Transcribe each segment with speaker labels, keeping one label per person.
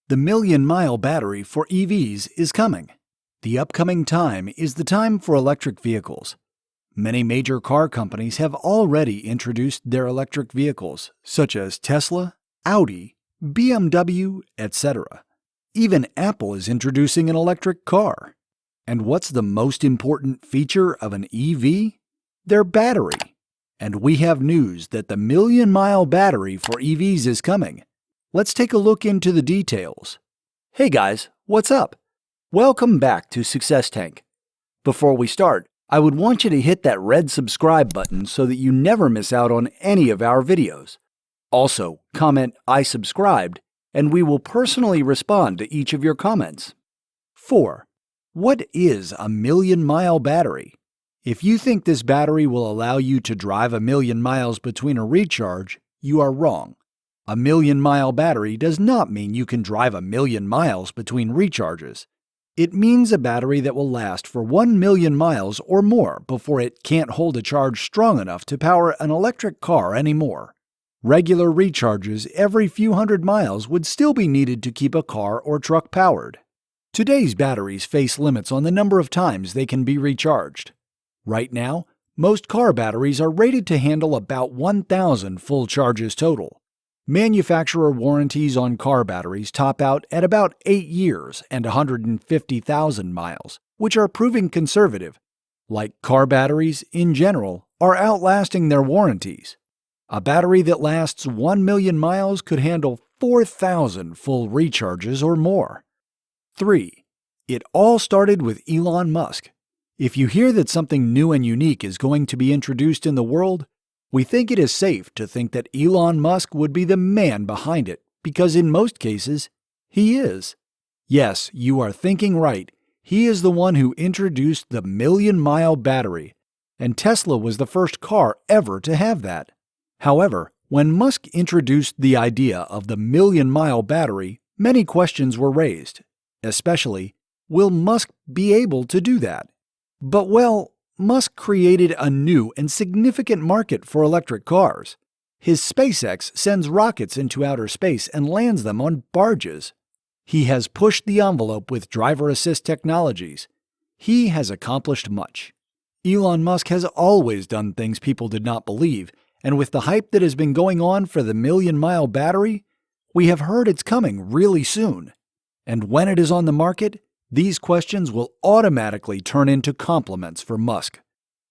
Speaker 1: The million-mile battery for EVs is coming. The upcoming time is the time for electric vehicles. Many major car companies have already introduced their electric vehicles, such as Tesla, Audi, BMW, etc. Even Apple is introducing an electric car. And what's the most important feature of an EV? Their battery. And we have news that the million-mile battery for EVs is coming. Let's take a look into the details. Hey guys, what's up? Welcome back to Success Tank. Before we start, I would want you to hit that red subscribe button so that you never miss out on any of our videos. Also, comment "I subscribed," and we will personally respond to each of your comments. 4. What is a million-mile battery? If you think this battery will allow you to drive 1,000,000 miles between a recharge, you are wrong. A million-mile battery does not mean you can drive 1,000,000 miles between recharges. It means a battery that will last for 1,000,000 miles or more before it can't hold a charge strong enough to power an electric car anymore. Regular recharges every few hundred miles would still be needed to keep a car or truck powered. Today's batteries face limits on the number of times they can be recharged. Right now, most car batteries are rated to handle about 1,000 full charges total. Manufacturer warranties on car batteries top out at about 8 years and 150,000 miles, which are proving conservative. Like car batteries, in general, are outlasting their warranties. A battery that lasts 1,000,000 miles could handle 4,000 full recharges or more. 3. It all started with Elon Musk. If you hear that something new and unique is going to be introduced in the world, we think it is safe to think that Elon Musk would be the man behind it, because in most cases, he is. Yes, you are thinking right. He is the one who introduced the million-mile battery, and Tesla was the first car ever to have that. However, when Musk introduced the idea of the million-mile battery, many questions were raised, especially, will Musk be able to do that? But Musk created a new and significant market for electric cars. His SpaceX sends rockets into outer space and lands them on barges. He has pushed the envelope with driver assist technologies. He has accomplished much. Elon Musk has always done things people did not believe, and with the hype that has been going on for the million-mile battery, we have heard it's coming really soon. And when it is on the market, these questions will automatically turn into compliments for Musk.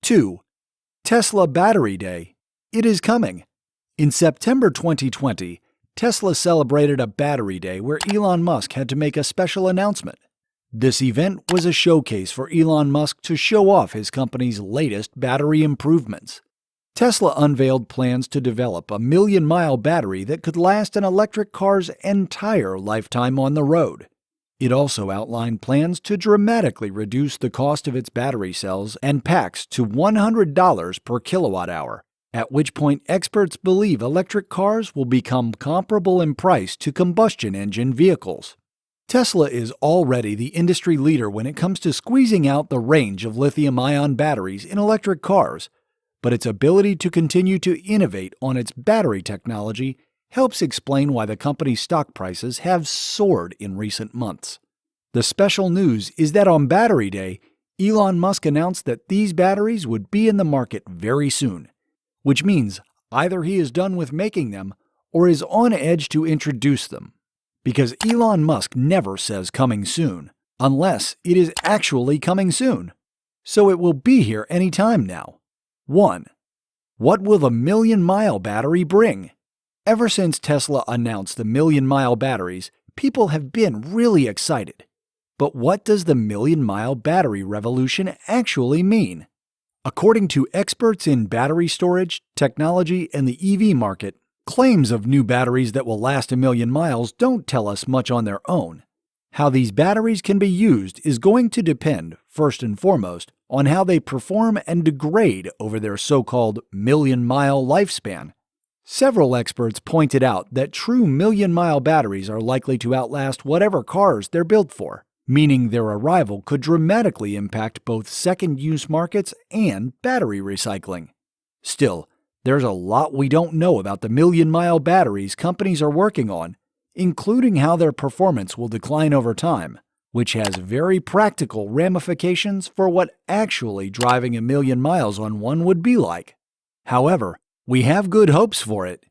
Speaker 1: 2. Tesla Battery Day. It is coming. In September 2020, Tesla celebrated a Battery Day where Elon Musk had to make a special announcement. This event was a showcase for Elon Musk to show off his company's latest battery improvements. Tesla unveiled plans to develop a million-mile battery that could last an electric car's entire lifetime on the road. It also outlined plans to dramatically reduce the cost of its battery cells and packs to $100 per kilowatt-hour, at which point experts believe electric cars will become comparable in price to combustion engine vehicles. Tesla is already the industry leader when it comes to squeezing out the range of lithium-ion batteries in electric cars, but its ability to continue to innovate on its battery technology helps explain why the company's stock prices have soared in recent months. The special news is that on Battery Day, Elon Musk announced that these batteries would be in the market very soon, which means either he is done with making them or is on edge to introduce them. Because Elon Musk never says coming soon, unless it is actually coming soon. So it will be here any time now. 1. What will the million-mile battery bring? Ever since Tesla announced the million-mile batteries, people have been really excited. But what does the million-mile battery revolution actually mean? According to experts in battery storage, technology, and the EV market, claims of new batteries that will last 1,000,000 miles don't tell us much on their own. How these batteries can be used is going to depend, first and foremost, on how they perform and degrade over their so-called million-mile lifespan. Several experts pointed out that true million-mile batteries are likely to outlast whatever cars they're built for, meaning their arrival could dramatically impact both second-use markets and battery recycling. Still, there's a lot we don't know about the million-mile batteries companies are working on, including how their performance will decline over time, which has very practical ramifications for what actually driving 1,000,000 miles on one would be like. However, we have good hopes for it.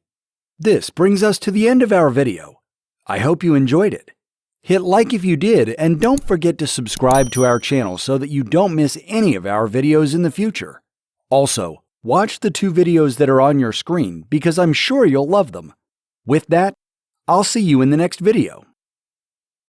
Speaker 1: This brings us to the end of our video. I hope you enjoyed it. Hit like if you did, and don't forget to subscribe to our channel so that you don't miss any of our videos in the future. Also, watch the 2 videos that are on your screen because I'm sure you'll love them. With that, I'll see you in the next video.